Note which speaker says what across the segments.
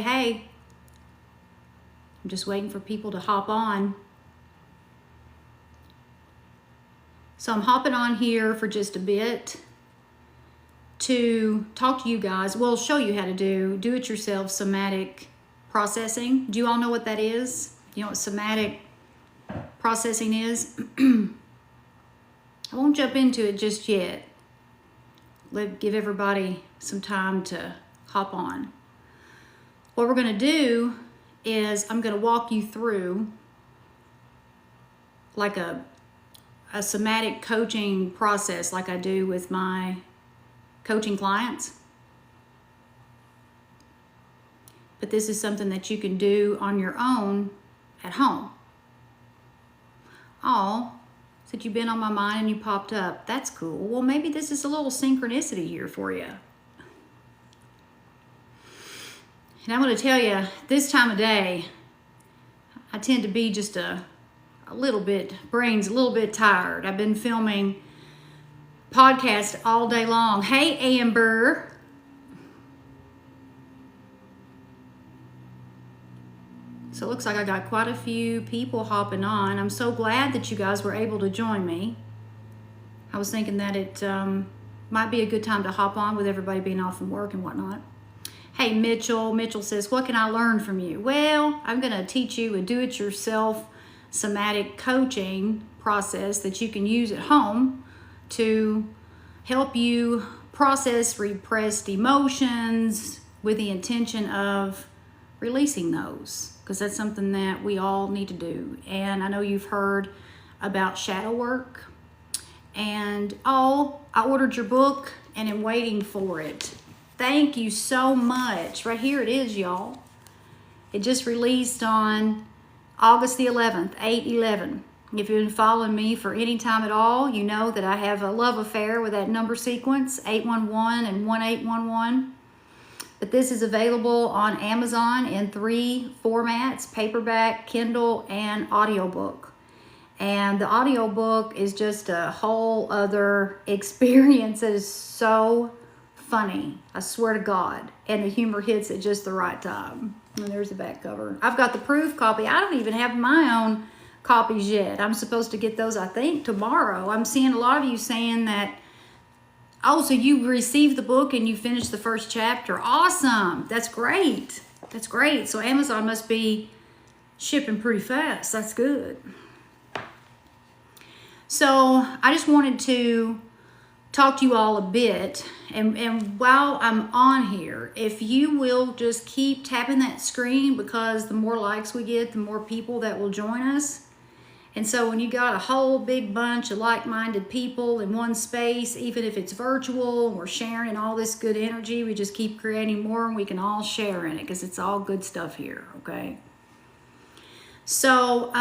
Speaker 1: Hey. I'm just waiting for people to hop on. So I'm hopping on here for just a bit to talk to you guys. Well, show you how to do it yourself somatic processing. Do you all know what that is? You know what somatic processing is? I won't jump into it just yet. Give everybody some time to hop on. What we're going to do is I'm going to walk you through like a somatic coaching process like I do with my coaching clients. But this is something that you can do on your own at home. Oh, said you've been on my mind and you popped up. That's cool. Well, maybe this is a little synchronicity here for you. And I'm going to tell you, this time of day, I tend to be just a little bit, brain's a little bit tired. I've been filming podcasts all day long. Hey, Amber. So it looks like I got quite a few people hopping on. I'm so glad that you guys were able to join me. I was thinking that it might be a good time to hop on with everybody being off from work and whatnot. Hey, Mitchell. Mitchell says, what can I learn from you? Well, I'm going to teach you a do-it-yourself somatic coaching process that you can use at home to help you process repressed emotions with the intention of releasing those, because that's something that we all need to do. And I know you've heard about shadow work. And I ordered your book and am waiting for it. Thank you so much. Right here it is, y'all. It just released on August the 11th, 8/11. If you've been following me for any time at all, you know that I have a love affair with that number sequence, 811 and 1811. But this is available on Amazon in 3 formats: paperback, Kindle, and audiobook. And the audiobook is just a whole other experience. It is so funny, I swear to God. And the humor hits at just the right time. And there's the back cover. I've got the proof copy. I don't even have my own copies yet. I'm supposed to get those, I think, tomorrow. I'm seeing a lot of you saying that, oh, so you received the book and you finished the first chapter. Awesome. That's great. That's great. So Amazon must be shipping pretty fast. That's good. So I just wanted to talk to you all a bit. And while I'm on here, if you will just keep tapping that screen, because the more likes we get, the more people that will join us. And so when you got a whole big bunch of like-minded people in one space, even if it's virtual, we're sharing all this good energy, we just keep creating more and we can all share in it, because it's all good stuff here, okay? So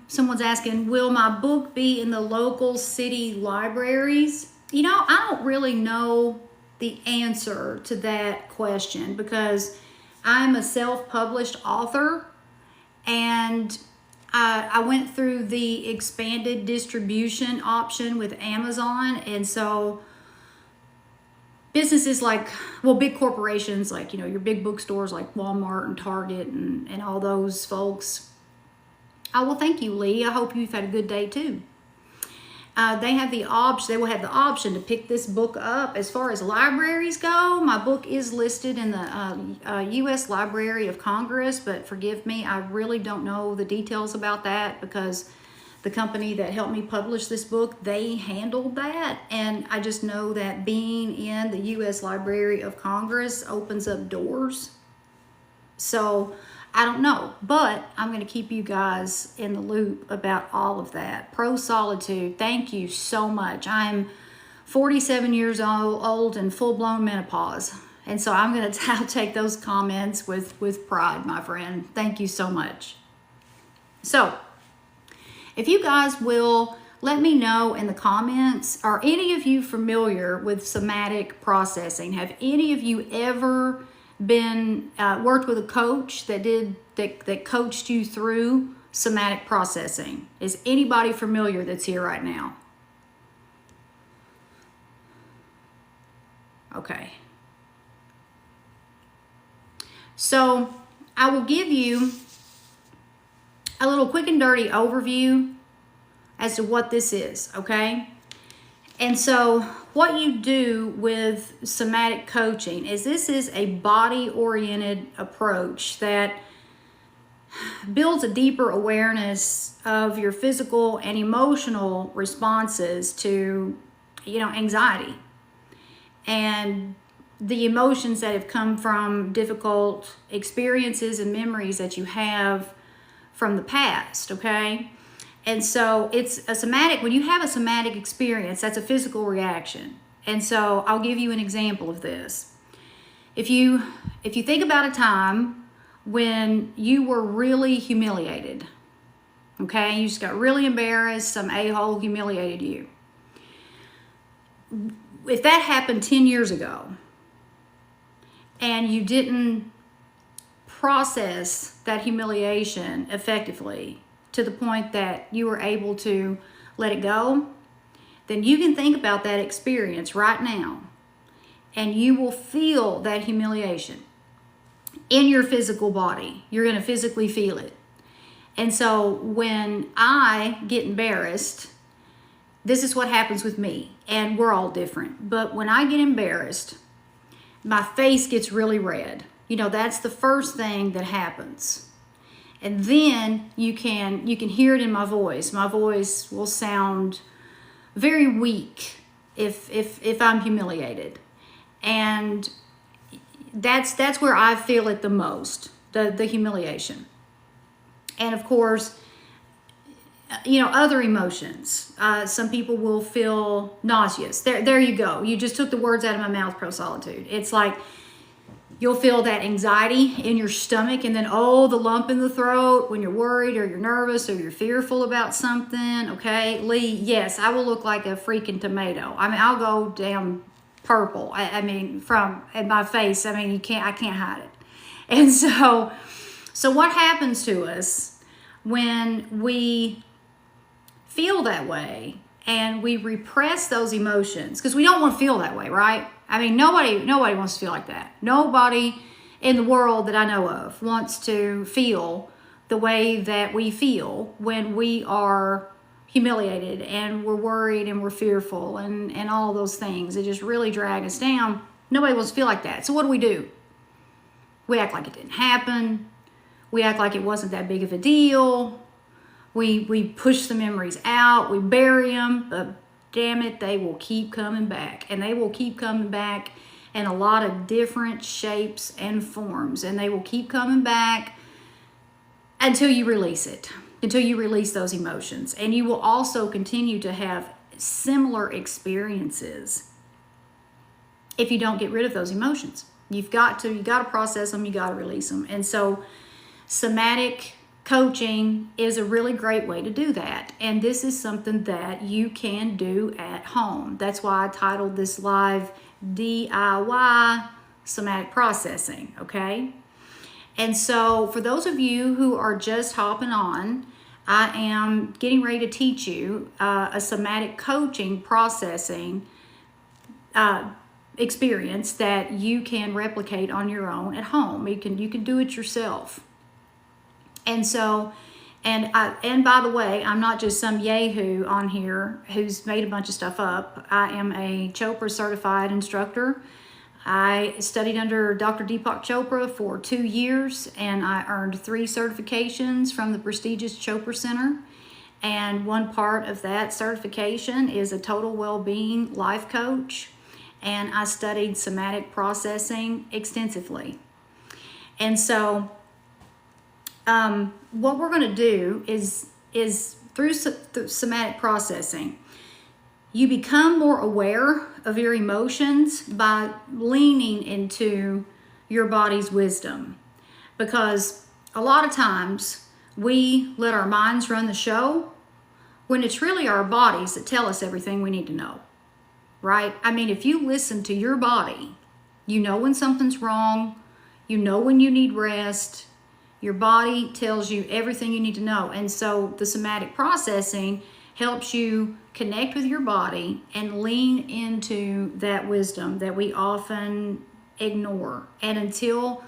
Speaker 1: someone's asking, will my book be in the local city libraries? You know, I don't really know the answer to that question, because I'm a self-published author, and I went through the expanded distribution option with Amazon. And so businesses like, well, big corporations like, you know, your big bookstores like Walmart and Target and all those folks. Oh, well, thank you, Lee. I hope you've had a good day too. They have the option. They will have the option to pick this book up. As far as libraries go, my book is listed in the U.S. Library of Congress, but forgive me, I really don't know the details about that, because the company that helped me publish this book, they handled that, and I just know that being in the U.S. Library of Congress opens up doors. So I don't know, but I'm going to keep you guys in the loop about all of that. Pro Solitude, thank you so much. I'm 47 years old and full-blown menopause. And so I'm going to take those comments with pride, my friend. Thank you so much. So if you guys will let me know in the comments, are any of you familiar with somatic processing? Have any of you ever been worked with a coach that coached you through somatic processing? Is anybody familiar that's here right now? Okay. So I will give you a little quick and dirty overview as to what this is, okay? And so what you do with somatic coaching is this is a body-oriented approach that builds a deeper awareness of your physical and emotional responses to, anxiety and the emotions that have come from difficult experiences and memories that you have from the past, okay? And so it's a somatic, when you have a somatic experience, that's a physical reaction. And so I'll give you an example of this. If you think about a time when you were really humiliated, okay? You just got really embarrassed, some a-hole humiliated you. If that happened 10 years ago and you didn't process that humiliation effectively to the point that you were able to let it go, then you can think about that experience right now and you will feel that humiliation in your physical body. You're going to physically feel it. And so when I get embarrassed, this is what happens with me, and we're all different. But when I get embarrassed, my face gets really red. That's the first thing that happens. And then you can hear it in my voice. My voice will sound very weak if I'm humiliated. And that's where I feel it the most, the humiliation. And of course, other emotions. Some people will feel nauseous. There you go. You just took the words out of my mouth, Pro Solitude. It's like you'll feel that anxiety in your stomach, and then, the lump in the throat when you're worried or you're nervous or you're fearful about something, okay? Lee, yes, I will look like a freaking tomato. I'll go damn purple. From my face, I can't hide it. And so what happens to us when we feel that way and we repress those emotions, because we don't want to feel that way, right? Nobody wants to feel like that. Nobody in the world that I know of wants to feel the way that we feel when we are humiliated and we're worried and we're fearful and all those things. It just really drag us down. Nobody wants to feel like that. So what do? We act like it didn't happen. We act like it wasn't that big of a deal. We push the memories out. We bury them. But damn it, they will keep coming back. And they will keep coming back in a lot of different shapes and forms. And they will keep coming back until you release it. Until you release those emotions. And you will also continue to have similar experiences if you don't get rid of those emotions. You got to process them, you got to release them. And so somatic coaching is a really great way to do that. And this is something that you can do at home. That's why I titled this live DIY Somatic Processing, okay? And so for those of you who are just hopping on, I am getting ready to teach you a somatic coaching processing experience that you can replicate on your own at home. You can do it yourself. And so, and by the way, I'm not just some yahoo on here who's made a bunch of stuff up. I am a Chopra certified instructor. I studied under Dr. Deepak Chopra for 2 years, and I earned 3 certifications from the prestigious Chopra Center. And one part of that certification is a total well-being life coach. And I studied somatic processing extensively. And so what we're going to do is through somatic processing, you become more aware of your emotions by leaning into your body's wisdom. Because a lot of times we let our minds run the show when it's really our bodies that tell us everything we need to know, right? If you listen to your body, you know when something's wrong, you know when you need rest. Your body tells you everything you need to know. And so the somatic processing helps you connect with your body and lean into that wisdom that we often ignore. And until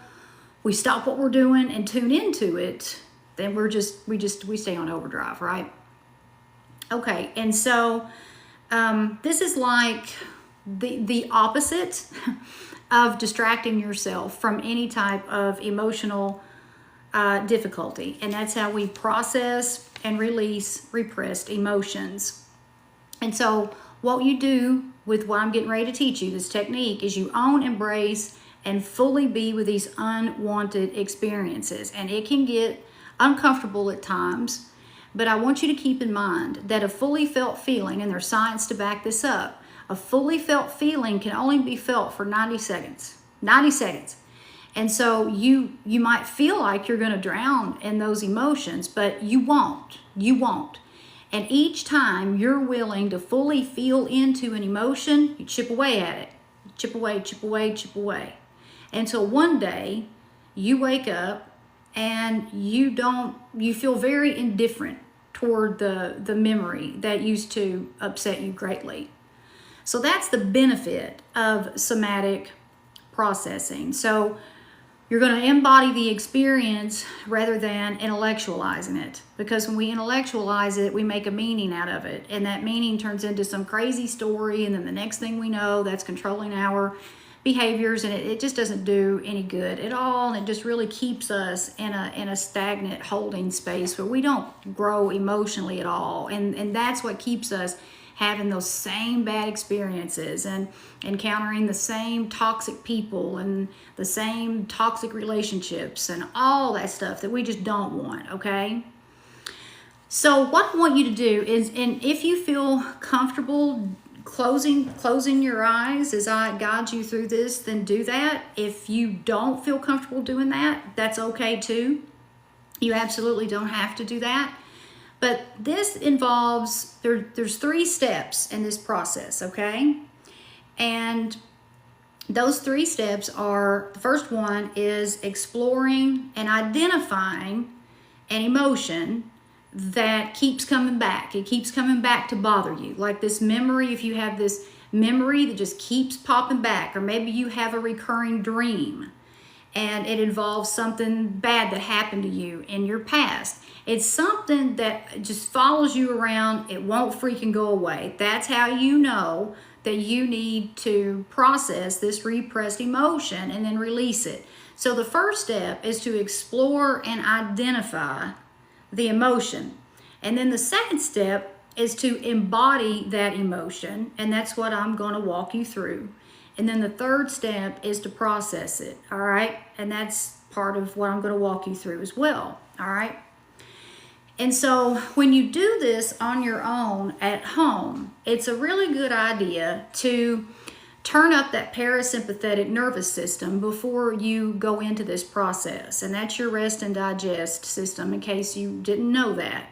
Speaker 1: we stop what we're doing and tune into it, then we stay on overdrive, right? Okay, and so this is like the opposite of distracting yourself from any type of emotional difficulty, and that's how we process and release repressed emotions. And so what you do with what I'm getting ready to teach you, this technique, is you own, embrace, and fully be with these unwanted experiences. And it can get uncomfortable at times, but I want you to keep in mind that a fully felt feeling, and there's science to back this up, a fully felt feeling can only be felt for 90 seconds. 90 seconds. And so you might feel like you're going to drown in those emotions, but you won't. You won't. And each time you're willing to fully feel into an emotion, you chip away at it. Chip away, chip away, chip away. Until one day you wake up and you feel very indifferent toward the memory that used to upset you greatly. So that's the benefit of somatic processing. So you're going to embody the experience rather than intellectualizing it. Because when we intellectualize it, we make a meaning out of it. And that meaning turns into some crazy story. And then the next thing we know, that's controlling our behaviors. And it just doesn't do any good at all. And it just really keeps us in a stagnant holding space where we don't grow emotionally at all. And that's what keeps us having those same bad experiences and encountering the same toxic people and the same toxic relationships and all that stuff that we just don't want, okay? So what I want you to do is, and if you feel comfortable closing your eyes as I guide you through this, then do that. If you don't feel comfortable doing that, that's okay too. You absolutely don't have to do that. But this involves, there's 3 steps in this process, okay? And those 3 steps are, the first one is exploring and identifying an emotion that keeps coming back. It keeps coming back to bother you. Like this memory, if you have this memory that just keeps popping back, or maybe you have a recurring dream and it involves something bad that happened to you in your past. It's something that just follows you around. It won't freaking go away. That's how you know that you need to process this repressed emotion and then release it. So the first step is to explore and identify the emotion. And then the second step is to embody that emotion. And that's what I'm going to walk you through. And then the third step is to process it. All right. And that's part of what I'm going to walk you through as well. All right. And so when you do this on your own at home, it's a really good idea to turn up that parasympathetic nervous system before you go into this process. And that's your rest and digest system, in case you didn't know that.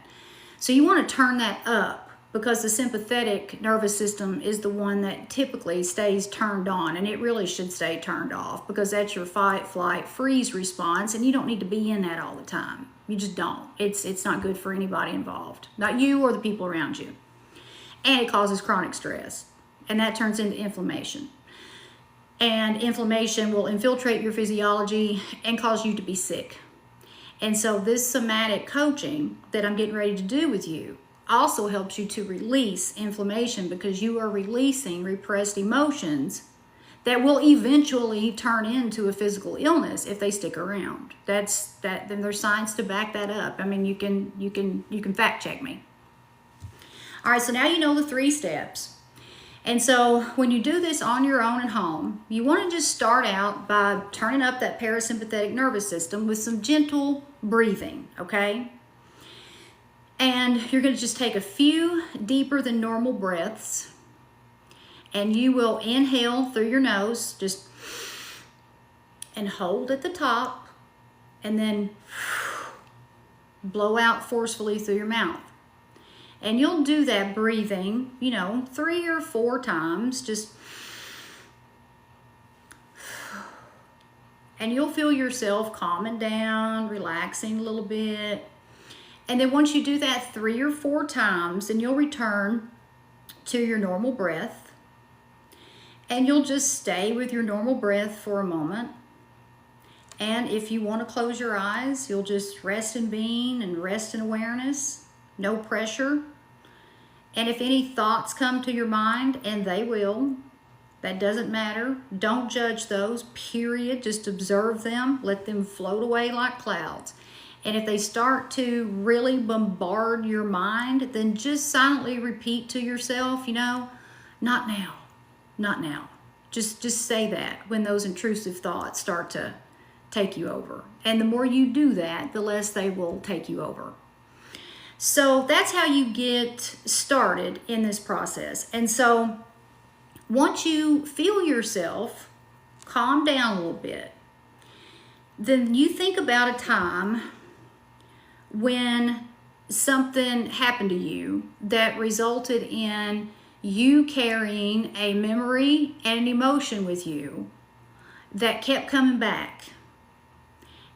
Speaker 1: So you want to turn that up, because the sympathetic nervous system is the one that typically stays turned on, and it really should stay turned off, because that's your fight, flight, freeze response, and you don't need to be in that all the time. You just don't. It's not good for anybody involved, not you or the people around you. And it causes chronic stress, and that turns into inflammation. And inflammation will infiltrate your physiology and cause you to be sick. And so this somatic coaching that I'm getting ready to do with you also helps you to release inflammation, because you are releasing repressed emotions that will eventually turn into a physical illness if they stick around. Then there's science to back that up. I mean, you can fact check me. All right, so now you know the 3 steps. And so when you do this on your own at home, you want to just start out by turning up that parasympathetic nervous system with some gentle breathing, okay? And you're going to just take a few deeper than normal breaths. And you will inhale through your nose, just, and hold at the top, and then blow out forcefully through your mouth. And you'll do that breathing, 3 or 4 times, just, and you'll feel yourself calming down, relaxing a little bit. And then once you do that 3 or 4 times, then you'll return to your normal breath. And you'll just stay with your normal breath for a moment. And if you want to close your eyes, you'll just rest in being and rest in awareness, no pressure. And if any thoughts come to your mind, and they will, that doesn't matter. Don't judge those, period. Just observe them. Let them float away like clouds. And if they start to really bombard your mind, then just silently repeat to yourself, not now, not now. Just say that when those intrusive thoughts start to take you over. And the more you do that, the less they will take you over. So that's how you get started in this process. And so once you feel yourself calm down a little bit, then you think about a time when something happened to you that resulted in you carrying a memory and an emotion with you that kept coming back.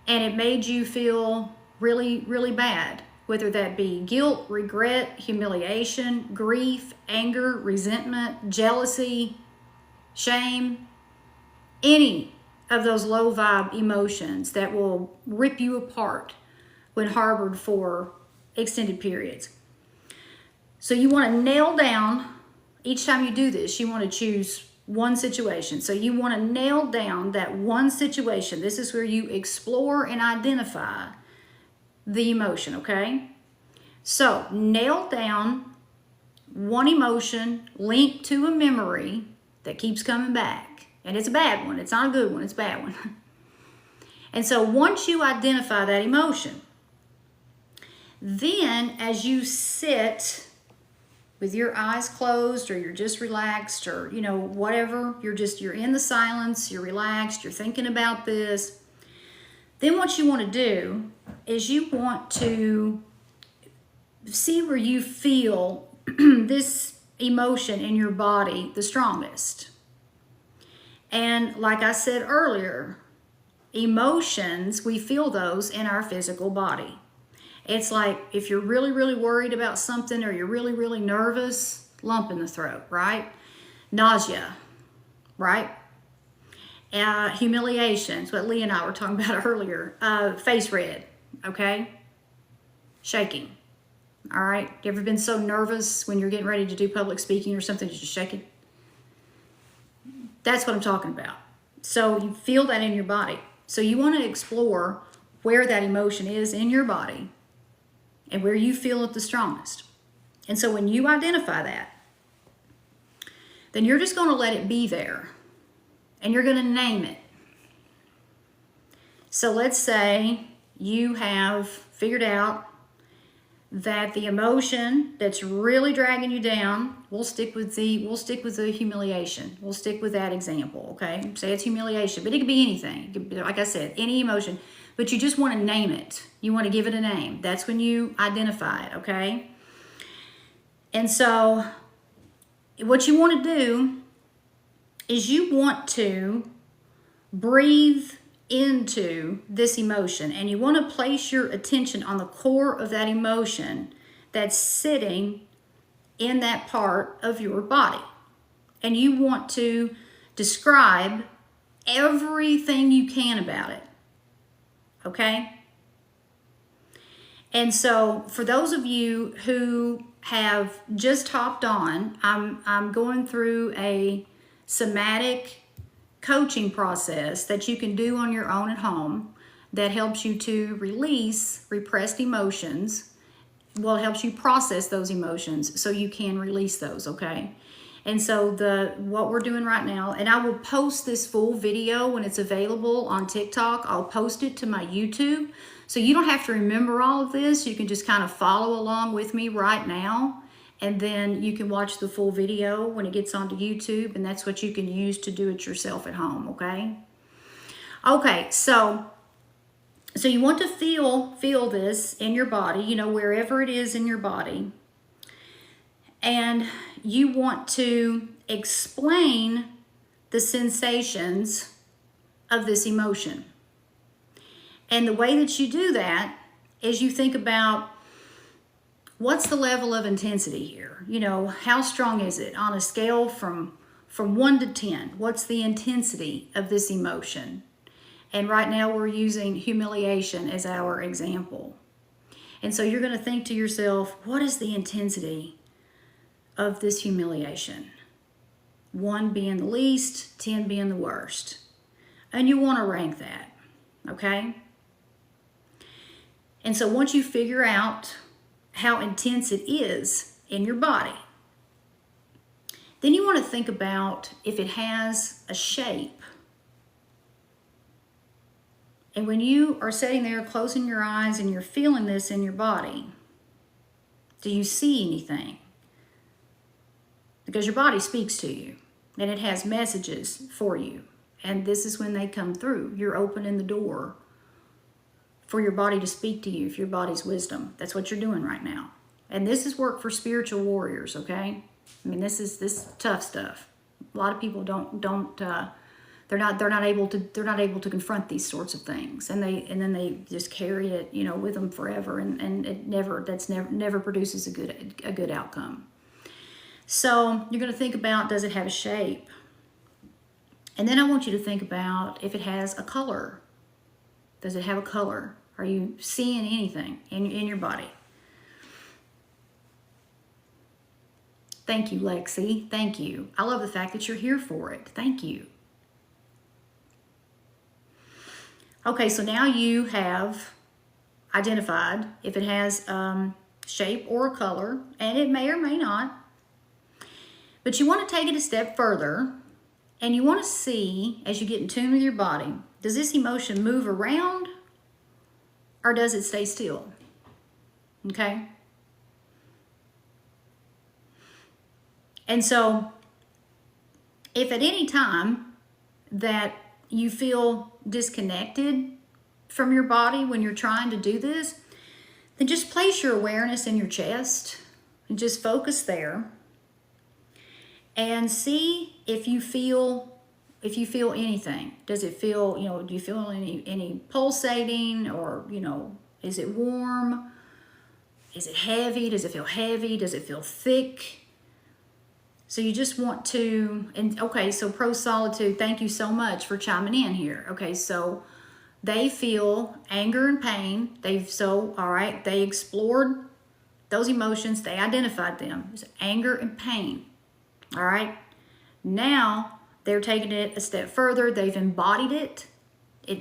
Speaker 1: And it made you feel really, really bad, whether that be guilt, regret, humiliation, grief, anger, resentment, jealousy, shame, any of those low vibe emotions that will rip you apart when harbored for extended periods. So you want to nail down, each time you do this, you want to choose one situation. So you want to nail down that one situation. This is where you explore and identify the emotion, okay? So nail down one emotion linked to a memory that keeps coming back. And it's a bad one. It's not a good one. It's a bad one. And so once you identify that emotion, then as you sit with your eyes closed, or you're just relaxed, or whatever, you're in the silence, you're relaxed, you're thinking about this, then what you want to do is you want to see where you feel this emotion in your body the strongest. And like I said earlier, emotions, we feel those in our physical body. It's like if you're really, really worried about something, or you're really, really nervous, lump in the throat, right? Nausea, right? Humiliation, it's what Lee and I were talking about earlier. Face red, okay? Shaking, all right? You ever been so nervous when you're getting ready to do public speaking or something, you're just shaking? That's what I'm talking about. So you feel that in your body. So you want to explore where that emotion is in your body and where you feel it the strongest. And so when you identify that, then you're just going to let it be there, and you're going to name it. So let's say you have figured out that the emotion that's really dragging you down, we'll stick with the humiliation. We'll stick with that example, okay? Say it's humiliation, but it could be anything. It could be, like I said, any emotion, but you just want to name it. You want to give it a name. That's when you identify it, okay? And so what you want to do is you want to breathe into this emotion, and you want to place your attention on the core of that emotion that's sitting in that part of your body. And you want to describe everything you can about it, okay? And so for those of you who have just hopped on, I'm going through a somatic coaching process that you can do on your own at home that helps you to release repressed emotions. Well, it helps you process those emotions so you can release those, okay? And so what we're doing right now, and I will post this full video when it's available on TikTok. I'll post it to my YouTube. So you don't have to remember all of this. You can just kind of follow along with me right now. And then you can watch the full video when it gets onto YouTube, and that's what you can use to do it yourself at home, okay? Okay, so you want to feel this in your body, wherever it is in your body. And you want to explain the sensations of this emotion. And the way that you do that is you think about, what's the level of intensity here? How strong is it on a scale from 1 to 10? What's the intensity of this emotion? And right now we're using humiliation as our example. And so you're going to think to yourself, what is the intensity of this humiliation? 1 being the least, 10 being the worst. And you want to rank that, okay? And so once you figure out how intense it is in your body, then you want to think about if it has a shape. And when you are sitting there closing your eyes and you're feeling this in your body, do you see anything? Because your body speaks to you and it has messages for you. And this is when they come through. You're opening the door for your body to speak to you, for your body's wisdom. That's what you're doing right now. And this is work for spiritual warriors, okay? I mean, this is tough stuff. A lot of people they're not able to confront these sorts of things, and then they just carry it, with them forever, and it never produces a good outcome. So you're going to think about, does it have a shape? And then I want you to think about if it has a color. Does it have a color? Are you seeing anything in your body? Thank you, Lexi. Thank you. I love the fact that you're here for it. Thank you. Okay, so now you have identified if it has shape or a color, and it may or may not. But you want to take it a step further, and you want to see, as you get in tune with your body, does this emotion move around or does it stay still? Okay? And so, if at any time that you feel disconnected from your body when you're trying to do this, then just place your awareness in your chest and just focus there and see if you feel anything. Does it feel, do you feel any pulsating, or, is it warm? Is it heavy? Does it feel heavy? Does it feel thick? So you just want to, and okay, so Pro Solitude, thank you so much for chiming in here. Okay, so they feel anger and pain. All right, they explored those emotions. They identified them as anger and pain. All right, now they're taking it a step further. They've embodied it.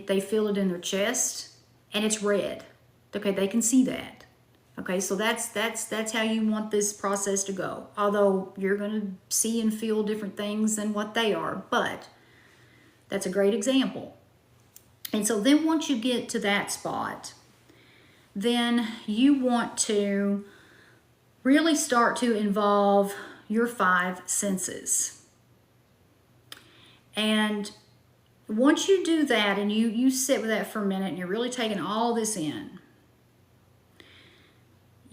Speaker 1: They feel it in their chest, and it's red. Okay, they can see that. Okay, so that's how you want this process to go. Although you're going to see and feel different things than what they are, but that's a great example. And so then once you get to that spot, then you want to really start to involve your 5 senses. And once you do that and you sit with that for a minute and you're really taking all this in,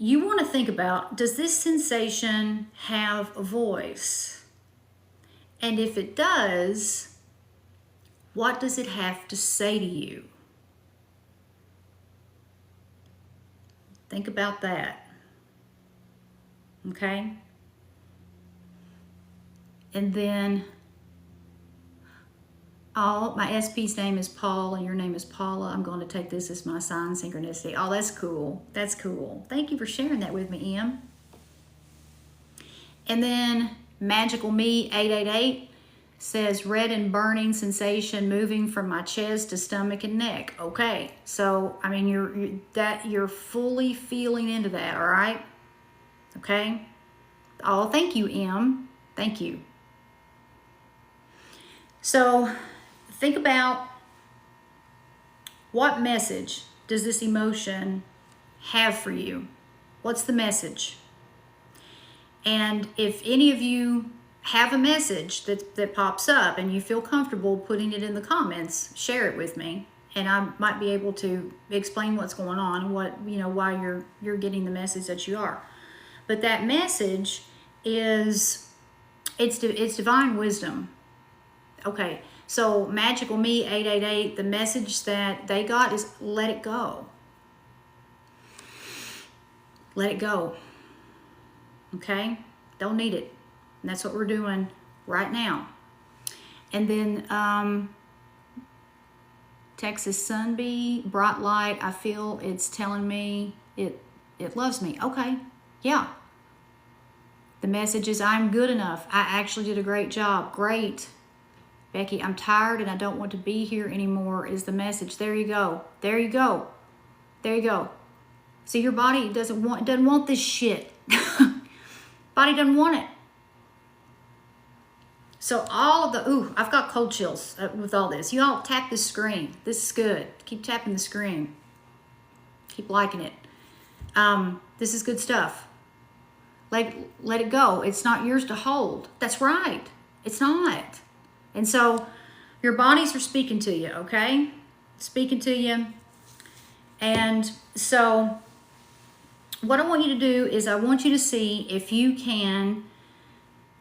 Speaker 1: you want to think about, does this sensation have a voice? And if it does, what does it have to say to you? Think about that. Okay? And then, my SP's name is Paul and your name is Paula. I'm going to take this as my sign synchronicity. Oh, that's cool. That's cool. Thank you for sharing that with me, Em. And then Magical Me 888 says red and burning sensation moving from my chest to stomach and neck. Okay, so I mean you're fully feeling into that. All right. Okay. Oh, thank you, Em. Thank you. So think about, what message does this emotion have for you? What's the message? And if any of you have a message that pops up and you feel comfortable putting it in the comments, share it with me, and I might be able to explain what's going on, why you're getting the message that you are. But that message is, it's divine wisdom. Okay, so Magical Me 888, the message that they got is let it go. Let it go. Okay? Don't need it. And that's what we're doing right now. And then Texas Sunbee, bright light. I feel it's telling me it loves me. Okay, yeah. The message is I'm good enough. I actually did a great job. Great. Becky, I'm tired and I don't want to be here anymore is the message. There you go. There you go. There you go. See, your body doesn't want this shit. Body doesn't want it. So all of the, I've got cold chills with all this. You all tap the screen. This is good. Keep tapping the screen. Keep liking it. This is good stuff. Let it go. It's not yours to hold. That's right. It's not. And so your bodies are speaking to you, okay? Speaking to you. And so what I want you to do is I want you to see if you can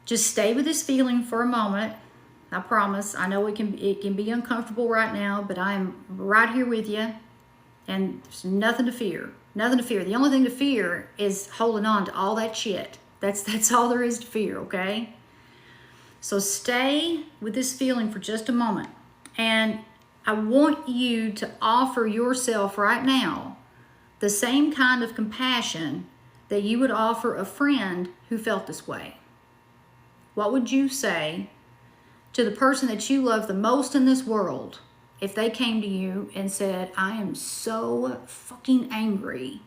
Speaker 1: just stay with this feeling for a moment. I promise. I know it can be uncomfortable right now, but I'm right here with you. And there's nothing to fear. Nothing to fear. The only thing to fear is holding on to all that shit. That's all there is to fear, okay? So stay with this feeling for just a moment. And I want you to offer yourself right now the same kind of compassion that you would offer a friend who felt this way. What would you say to the person that you love the most in this world if they came to you and said, I am so fucking angry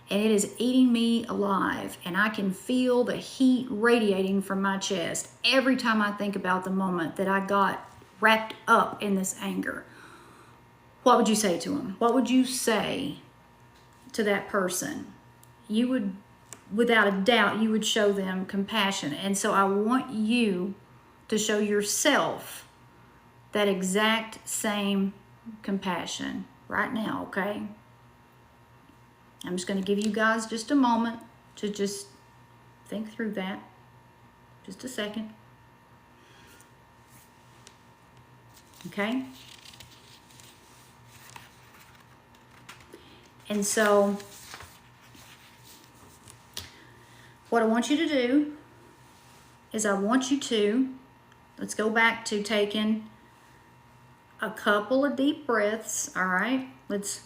Speaker 1: and it is eating me alive and I can feel the heat radiating from my chest every time I think about the moment that I got wrapped up in this anger? What would you say to them? What would you say to that person? You would, without a doubt, you would show them compassion. And so I want you to show yourself that exact same compassion right now, okay? I'm just going to give you guys just a moment to just think through that. Just a second. Okay? And so what I want you to do is I want you to, let's go back to taking a couple of deep breaths, all right? Let's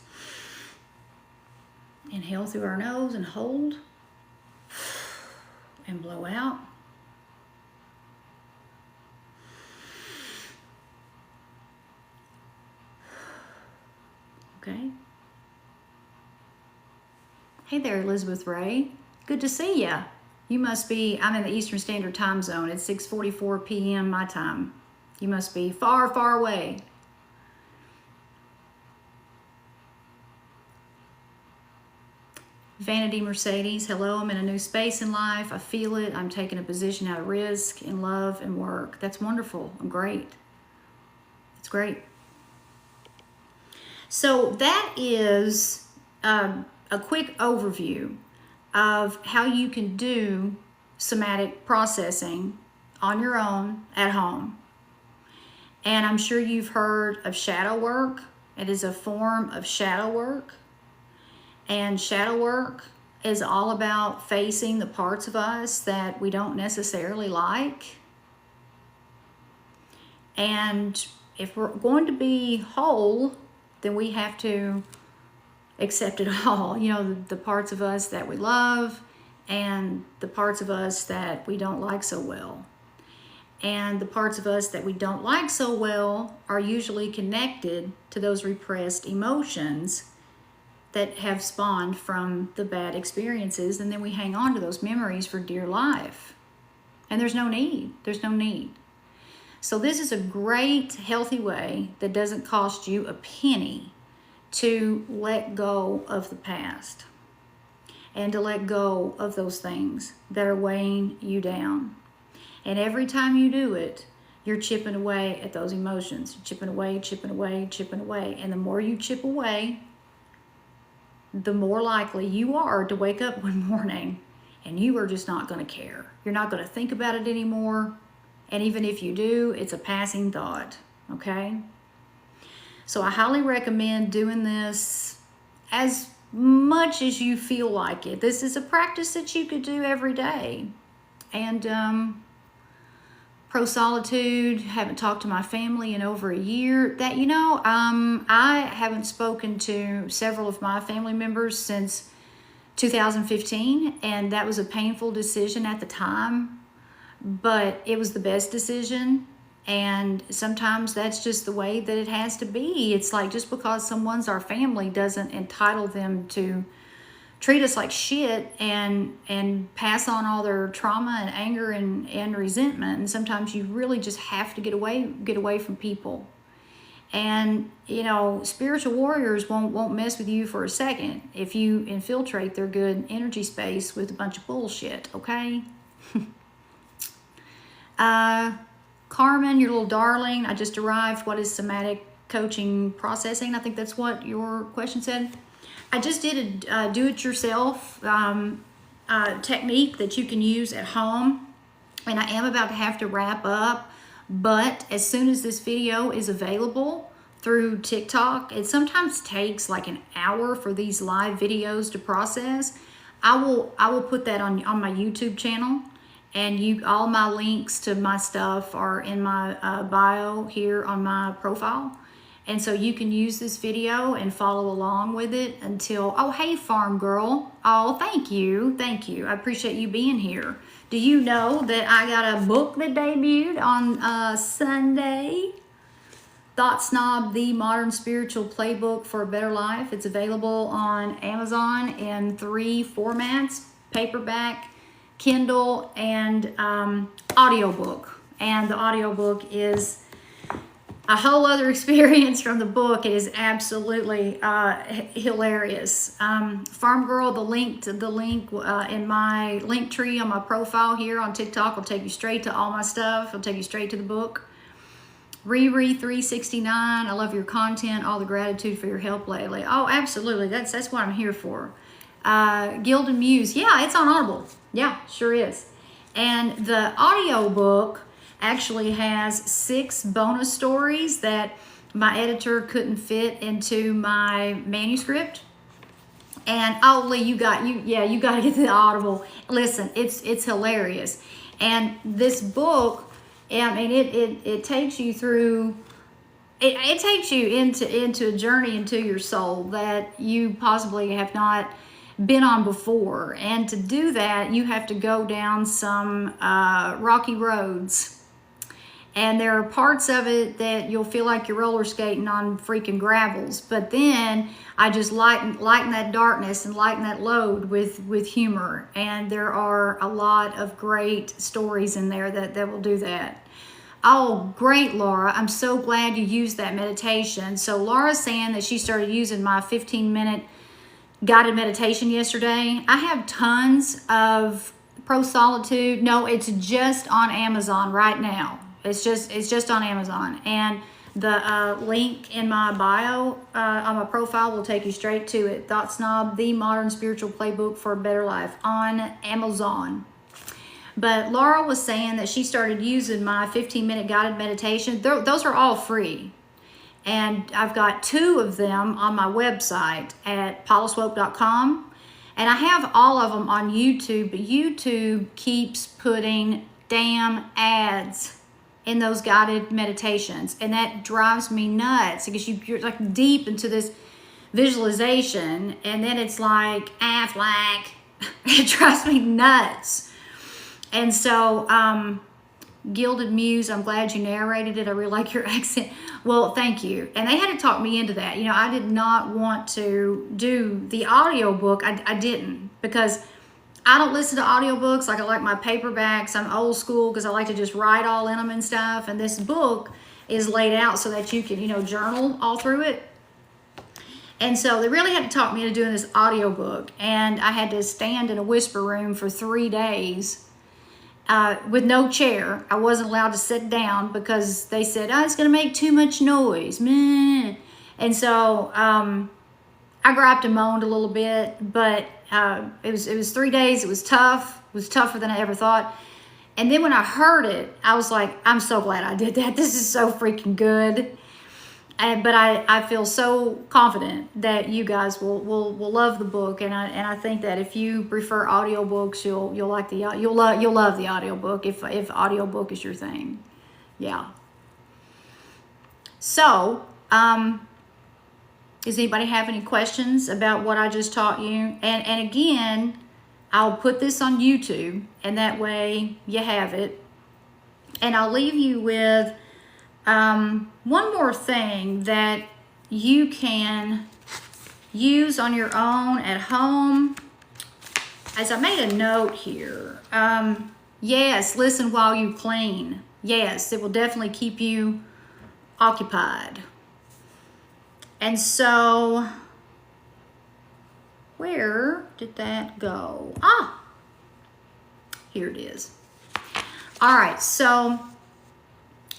Speaker 1: inhale through our nose and hold and blow out. Okay. Hey there, Elizabeth Ray. Good to see ya. You must be, I'm in the Eastern Standard Time Zone. It's 6:44 p.m. my time. You must be far, far away. Vanity Mercedes, hello, I'm in a new space in life. I feel it. I'm taking a position out of risk in love and work. That's wonderful. I'm great. It's great. So that is a quick overview of how you can do somatic processing on your own at home. And I'm sure you've heard of shadow work. It is a form of shadow work. And shadow work is all about facing the parts of us that we don't necessarily like. And if we're going to be whole, then we have to accept it all. You know, the parts of us that we love and the parts of us that we don't like so well. And the parts of us that we don't like so well are usually connected to those repressed emotions that have spawned from the bad experiences, and then we hang on to those memories for dear life. And there's no need. There's no need. So this is a great, healthy way that doesn't cost you a penny to let go of the past and to let go of those things that are weighing you down. And every time you do it, you're chipping away at those emotions. You're chipping away, chipping away, chipping away. And the more you chip away, the more likely you are to wake up one morning and you are just not going to care. You're not going to think about it anymore. And even if you do, it's a passing thought, okay? So I highly recommend doing this as much as you feel like it. This is a practice that you could do every day. And pro-solitude, haven't talked to my family in over a year. That, I haven't spoken to several of my family members since 2015, and that was a painful decision at the time, but it was the best decision. And sometimes that's just the way that it has to be. It's like, just because someone's our family doesn't entitle them to treat us like shit and pass on all their trauma and anger and resentment. And sometimes you really just have to get away from people. And spiritual warriors won't mess with you for a second if you infiltrate their good energy space with a bunch of bullshit. Okay. Carmen, your little darling, I just arrived. What is somatic coaching processing? I think that's what your question said. I just did a do-it-yourself technique that you can use at home, and I am about to have to wrap up, but as soon as this video is available through TikTok, it sometimes takes like an hour for these live videos to process. I will put that on my YouTube channel, and all my links to my stuff are in my bio here on my profile. And so you can use this video and follow along with it until, oh, hey, Farm Girl. Oh, thank you. Thank you. I appreciate you being here. Do you know that I got a book that debuted on Sunday? Thought Snob, The Modern Spiritual Playbook for a Better Life. It's available on Amazon in 3 formats: paperback, Kindle, and audiobook. And the audiobook is a whole other experience from the book. It is absolutely hilarious. Farm Girl, the link in my link tree on my profile here on TikTok will take you straight to all my stuff. It'll take you straight to the book. Riri 369, I love your content. All the gratitude for your help lately. Oh, absolutely. That's what I'm here for. Gilded Muse, yeah, it's on Audible. Yeah, sure is. And the audio book actually has 6 bonus stories that my editor couldn't fit into my manuscript. And oh, Lee, you got to get the Audible. Listen, it's hilarious. And this book, I mean, it takes you through. It takes you into a journey into your soul that you possibly have not been on before. And to do that, you have to go down some rocky roads. And there are parts of it that you'll feel like you're roller skating on freaking gravels. But then I just lighten that darkness and lighten that load with humor. And there are a lot of great stories in there that will do that. Oh, great, Laura. I'm so glad you used that meditation. So Laura's saying that she started using my 15-minute guided meditation yesterday. I have tons of pro-solitude. No, it's just on Amazon right now. It's just on Amazon, and the link in my bio on my profile will take you straight to it. Thought Snob, The Modern Spiritual Playbook for a Better Life on Amazon. But Laura was saying that she started using my 15-minute guided meditation. Those are all free, and I've got 2 of them on my website at paulaswope.com, and I have all of them on YouTube. But YouTube keeps putting damn ads in those guided meditations, and that drives me nuts because you're like deep into this visualization, and then it's like Affleck. It drives me nuts. And so Gilded Muse, I'm glad you narrated it. I really like your accent. Well, thank you. And they had to talk me into that. I did not want to do the audiobook. I didn't, because I don't listen to audiobooks. Like, I like my paperbacks. I'm old school because I like to just write all in them and stuff. And this book is laid out so that you can, journal all through it. And so they really had to talk me into doing this audiobook. And I had to stand in a whisper room for 3 days with no chair. I wasn't allowed to sit down because they said, oh, it's going to make too much noise. Meh. And so I griped and moaned a little bit, but it was 3 days. It was tough. It was tougher than I ever thought. And then when I heard it, I was like, I'm so glad I did that. This is so freaking good. But I feel so confident that you guys will love the book, and I think that if you prefer audiobooks, you'll like you'll love the audiobook if audiobook is your thing. Yeah. So, does anybody have any questions about what I just taught you? And again, I'll put this on YouTube, and that way you have it. And I'll leave you with one more thing that you can use on your own at home. As I made a note here, yes, listen while you clean. Yes, it will definitely keep you occupied. And so, where did that go? Ah, here it is. All right, so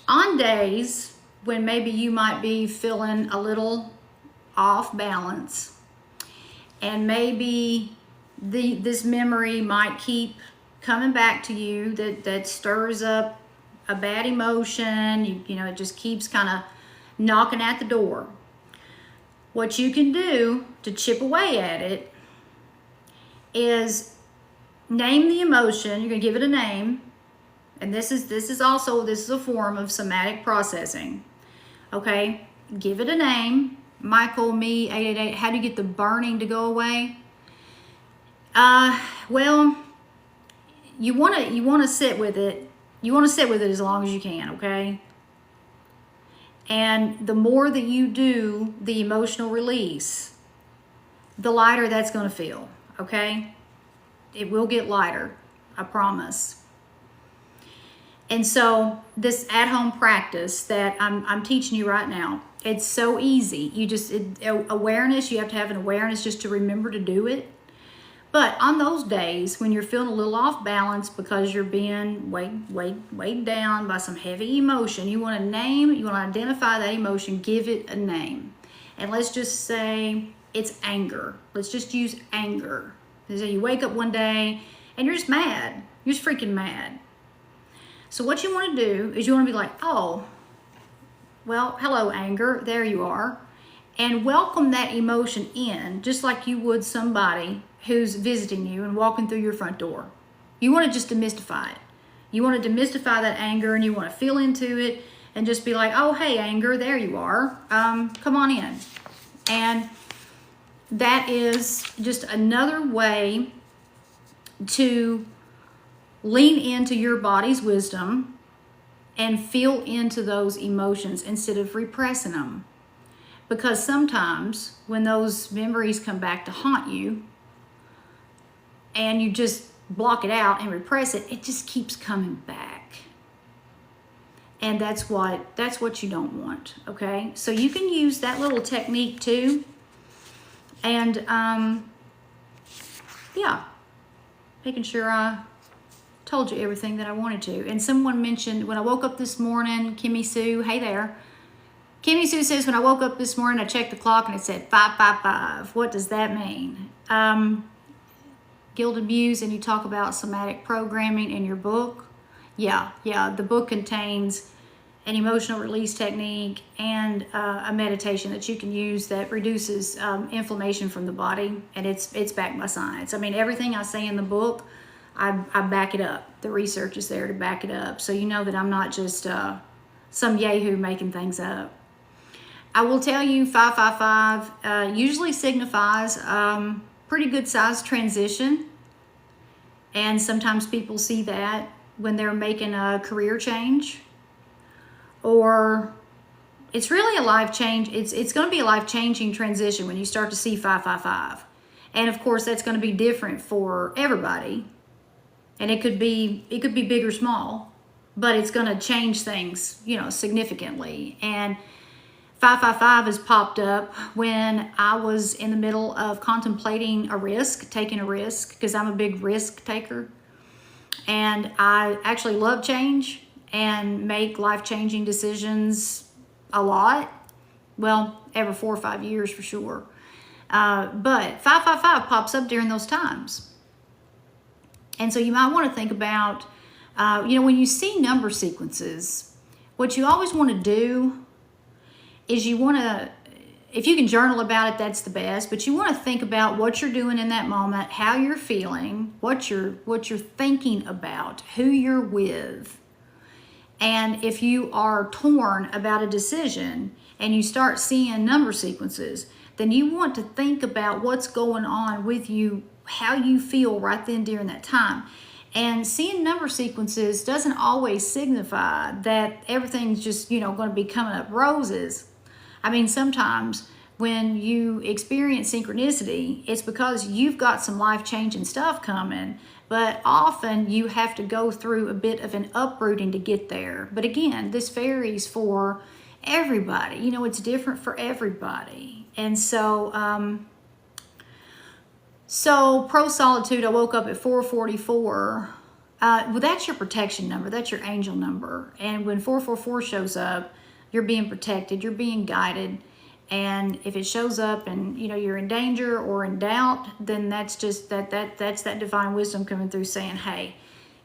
Speaker 1: on days when maybe you might be feeling a little off balance, and maybe this memory might keep coming back to you, that stirs up a bad emotion, you know, it just keeps kind of knocking at the door. What you can do to chip away at it is name the emotion. You're going to give it a name. And this is a form of somatic processing. Okay? Give it a name. Michael, me, 888. How do you get the burning to go away? Well, you want to sit with it. You want to sit with it as long as you can, okay? And the more that you do the emotional release, the lighter that's going to feel, okay? It will get lighter, I promise. And so this at-home practice that I'm teaching you right now, it's so easy. Awareness, you have to have an awareness just to remember to do it. But on those days when you're feeling a little off balance because you're being weighed down by some heavy emotion, you want to identify that emotion, give it a name. And let's just say it's anger. Let's just use anger. So you wake up one day and you're just mad. You're just freaking mad. So what you want to do is you want to be like, oh, well, hello, anger. There you are. And welcome that emotion in just like you would somebody who's visiting you and walking through your front door. You want to just demystify it. You want to demystify that anger, and you want to feel into it and just be like, oh, hey, anger, there you are. Come on in. And that is just another way to lean into your body's wisdom and feel into those emotions instead of repressing them. Because sometimes when those memories come back to haunt you and you just block it out and repress it, it just keeps coming back. And that's what you don't want, okay? So you can use that little technique too. And yeah, making sure I told you everything that I wanted to. And someone mentioned when I woke up this morning, Kimmy Sue, hey there. Kimmy Sue says, when I woke up this morning, I checked the clock and it said 5:55. What does that mean? Gilded Muse, and you talk about somatic programming in your book. Yeah, the book contains an emotional release technique and a meditation that you can use that reduces inflammation from the body, and it's backed by science. I mean, everything I say in the book, I back it up. The research is there to back it up, so you know that I'm not just some yahoo making things up. I will tell you 555 usually signifies pretty good sized transition. And sometimes people see that when they're making a career change, or it's really a life change. It's going to be a life-changing transition when you start to see 555. And of course, that's going to be different for everybody. And it could be big or small, but it's going to change things, significantly. And 555 has popped up when I was in the middle of contemplating taking a risk, because I'm a big risk taker. And I actually love change and make life-changing decisions a lot. Well, every 4 or 5 years for sure. But 555 pops up during those times. And so you might want to think about, when you see number sequences, what you always want to do is you want to, if you can journal about it, that's the best, but you want to think about what you're doing in that moment, how you're feeling, what you're thinking about, who you're with. And if you are torn about a decision and you start seeing number sequences, then you want to think about what's going on with you, how you feel right then during that time. And seeing number sequences doesn't always signify that everything's just, going to be coming up roses. I mean, sometimes when you experience synchronicity, it's because you've got some life-changing stuff coming, but often you have to go through a bit of an uprooting to get there. But again, this varies for everybody. It's different for everybody. And so, pro solitude, I woke up at 4:44. Well, that's your protection number. That's your angel number. And when 444 shows up, you're being protected, you're being guided. And if it shows up and you're in danger or in doubt, then that's just that's that divine wisdom coming through saying, hey,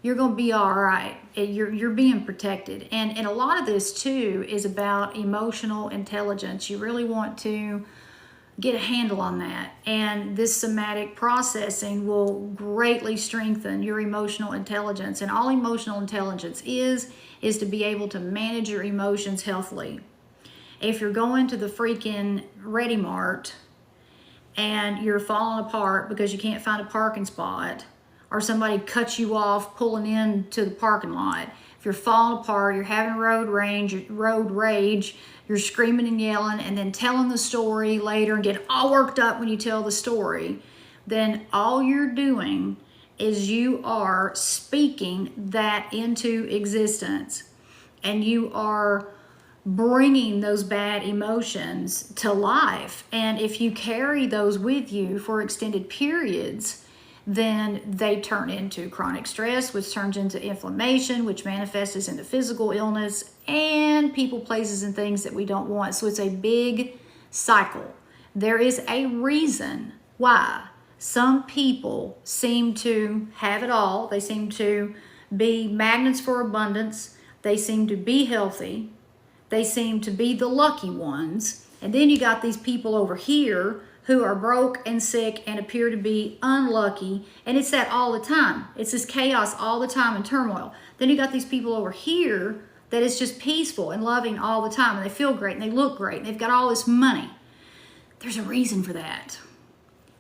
Speaker 1: you're going to be all right. You're being protected. And a lot of this too is about emotional intelligence. You really want to get a handle on that. And this somatic processing will greatly strengthen your emotional intelligence. And all emotional intelligence is to be able to manage your emotions healthily. If you're going to the freaking Ready Mart and you're falling apart because you can't find a parking spot, or somebody cuts you off pulling into the parking lot, if you're falling apart, you're having road rage, you're screaming and yelling and then telling the story later and get all worked up when you tell the story, then all you're doing is you are speaking that into existence, and you are bringing those bad emotions to life. And if you carry those with you for extended periods, then they turn into chronic stress, which turns into inflammation, which manifests into physical illness and people, places, and things that we don't want. So it's a big cycle. There is a reason why some people seem to have it all. They seem to be magnets for abundance. They seem to be healthy. They seem to be the lucky ones. And then you got these people over here who are broke and sick and appear to be unlucky. And it's that all the time. It's this chaos all the time and turmoil. Then you got these people over here that is just peaceful and loving all the time. And they feel great and they look great and they've got all this money. There's a reason for that.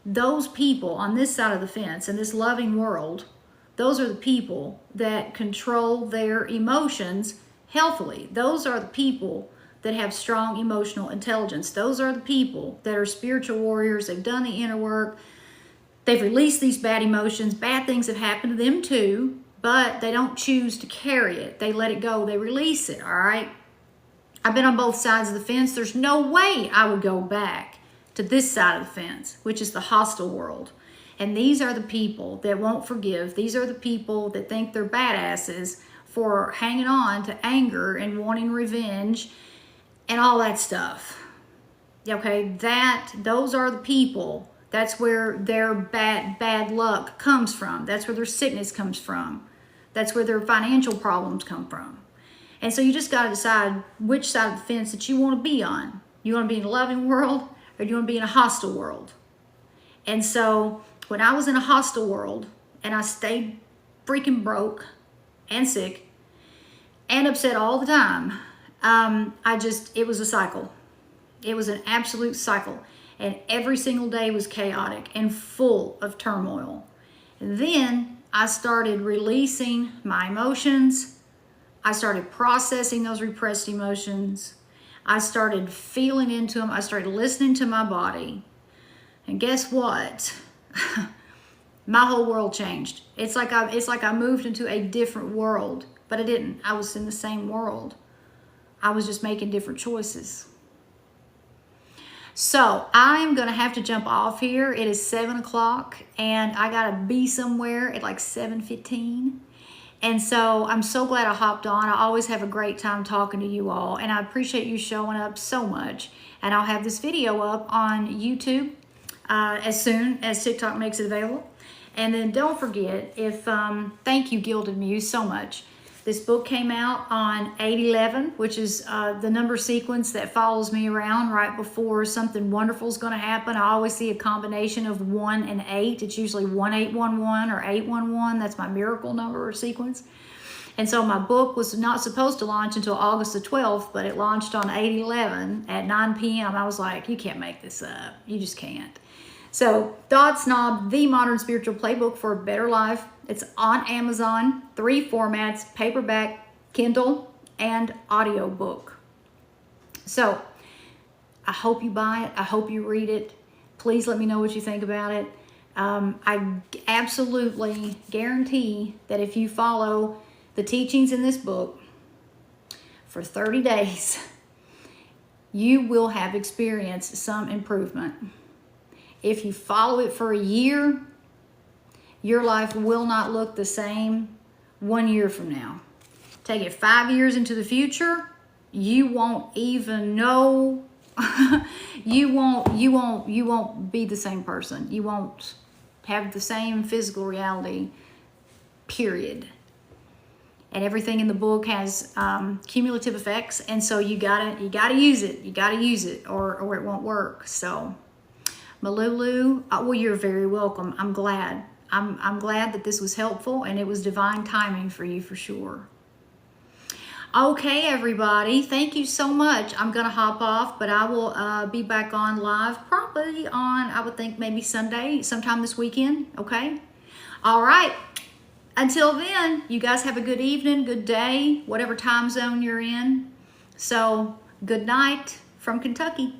Speaker 1: Those people on this side of the fence in this loving world, those are the people that control their emotions healthily. Those are the people that have strong emotional intelligence. Those are the people that are spiritual warriors. They've done the inner work. They've released these bad emotions. Bad things have happened to them too, but they don't choose to carry it. They let it go. They release it, all right? I've been on both sides of the fence. There's no way I would go back to this side of the fence, which is the hostile world. And these are the people that won't forgive. These are the people that think they're badasses for hanging on to anger and wanting revenge and all that stuff. Okay, those are the people. That's where their bad luck comes from. That's where their sickness comes from. That's where their financial problems come from. And so you just got to decide which side of the fence that you want to be on. You want to be in a loving world, or do you want to be in a hostile world? And so when I was in a hostile world and I stayed freaking broke and sick and upset all the time, it was a cycle. It was an absolute cycle. And every single day was chaotic and full of turmoil. And then I started releasing my emotions. I started processing those repressed emotions. I started feeling into them. I started listening to my body. And guess what? My whole world changed. It's like I moved into a different world, but I didn't. I was in the same world. I was just making different choices. So I am going to have to jump off here. It is 7 o'clock and I got to be somewhere at like 7:15. And so I'm so glad I hopped on. I always have a great time talking to you all, and I appreciate you showing up so much. And I'll have this video up on YouTube as soon as TikTok makes it available. And then don't forget, thank you Gilded Muse so much. This book came out on 8/11, which is the number sequence that follows me around right before something wonderful is going to happen. I always see a combination of 1 and 8. It's usually 1811 or 811. That's my miracle number sequence. And so my book was not supposed to launch until August the 12th, but it launched on 8/11 at 9 p.m. I was like, you can't make this up. You just can't. So, Dot Snob, The Modern Spiritual Playbook for a Better Life. It's on Amazon, 3 formats, paperback, Kindle, and audiobook. So, I hope you buy it. I hope you read it. Please let me know what you think about it. I absolutely guarantee that if you follow the teachings in this book for 30 days, you will have experienced some improvement. If you follow it for a year, your life will not look the same 1 year from now. Take it 5 years into the future, you won't even know. you won't be the same person. You won't have the same physical reality, period. And everything in the book has cumulative effects, and so you gotta use it. You gotta use it, or it won't work. So, Malulu, well, you're very welcome. I'm glad. I'm glad that this was helpful, and it was divine timing for you for sure. Okay, everybody, thank you so much. I'm gonna hop off, but I will be back on live probably on, I would think maybe Sunday, sometime this weekend. Okay. All right. Until then, you guys have a good evening, good day, whatever time zone you're in. So, good night from Kentucky.